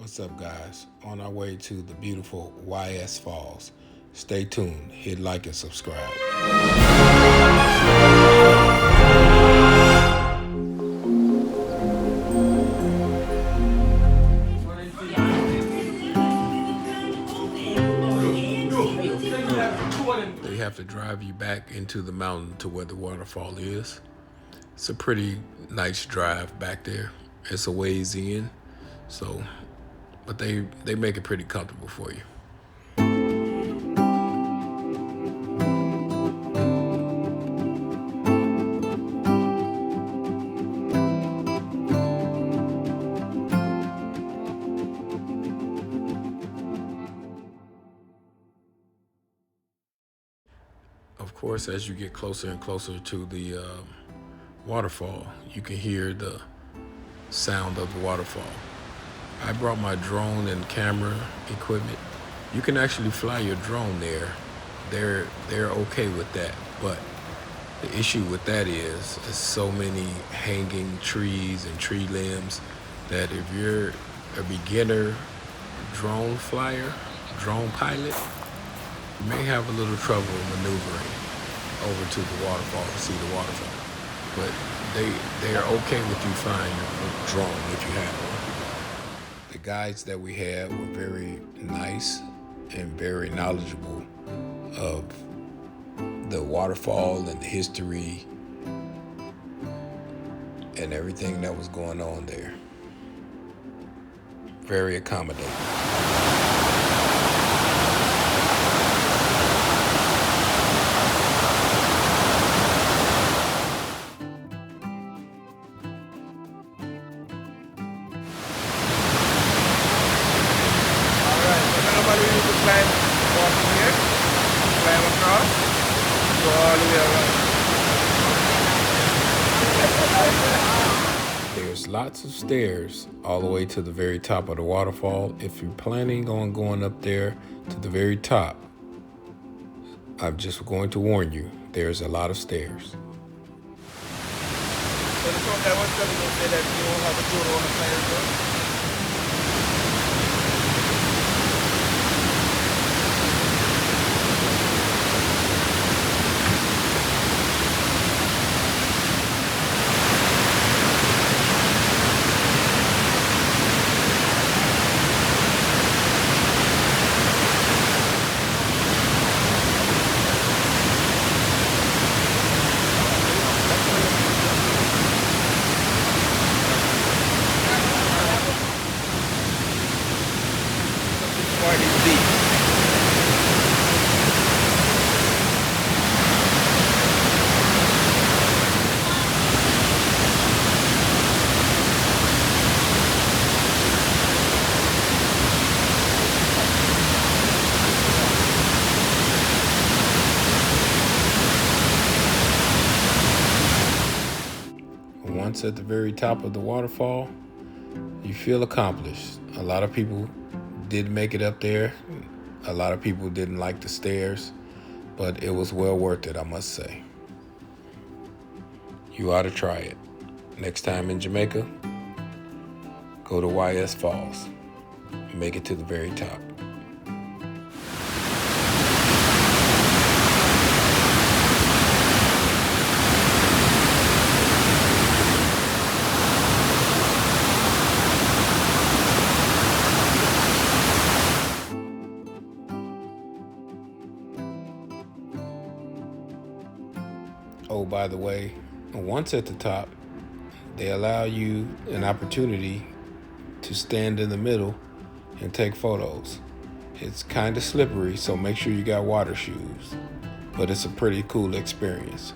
What's up, guys? On our way to the beautiful YS Falls. Stay tuned, hit like and subscribe. They have to drive you back into the mountain to where the waterfall is. It's a pretty nice drive back there. It's a ways in, but they make it pretty comfortable for you. Of course, as you get closer and closer to the waterfall, you can hear the sound of the waterfall. I brought my drone and camera equipment. You can actually fly your drone there. They're okay with that, but the issue with that is there's so many hanging trees and tree limbs that if you're a beginner drone flyer, drone pilot, you may have a little trouble maneuvering over to the waterfall to see the waterfall. But they're okay with you flying your drone if you have one. The guides that we had were very nice and very knowledgeable of the waterfall and the history and everything that was going on there. Very accommodating. There's lots of stairs all the way to the very top of the waterfall. If you're planning on going up there to the very top, I'm just going to warn you, there's a lot of stairs. So the front guy was telling me that you don't have a total on the fire, Once at the very top of the waterfall, you feel accomplished. A lot of people did make it up there. A lot of people didn't like the stairs, but it was well worth it, I must say. You ought to try it. Next time in Jamaica, go to YS Falls. Make it to the very top. Oh, by the way, once at the top, they allow you an opportunity to stand in the middle and take photos. It's kind of slippery, so make sure you got water shoes, but it's a pretty cool experience.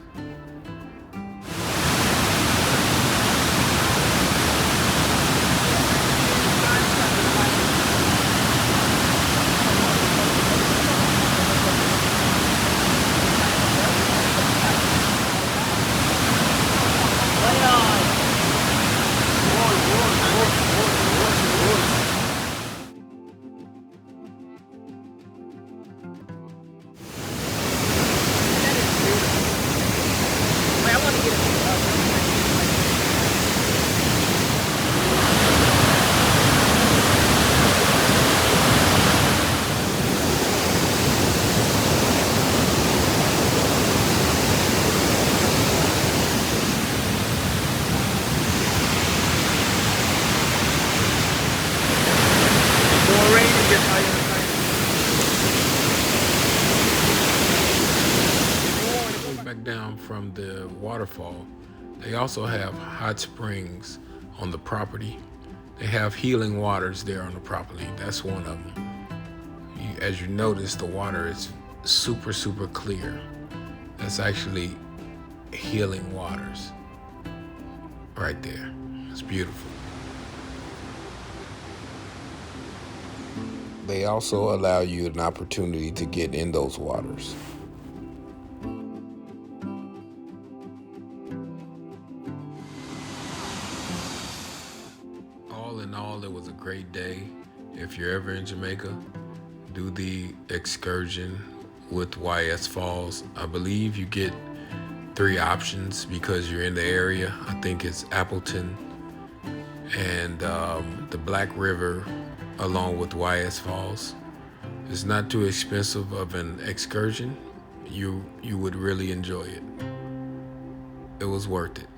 from the waterfall, they also have hot springs on the property. They have healing waters there on the property. That's one of them. As you notice, the water is super, super clear. That's actually healing waters right there. It's beautiful. They also allow you an opportunity to get in those waters. All in all, it was a great day. If you're ever in Jamaica, do the excursion with YS Falls. I believe you get 3 options because you're in the area. I think it's Appleton and the Black River along with YS Falls. It's not too expensive of an excursion. You would really enjoy it. It was worth it.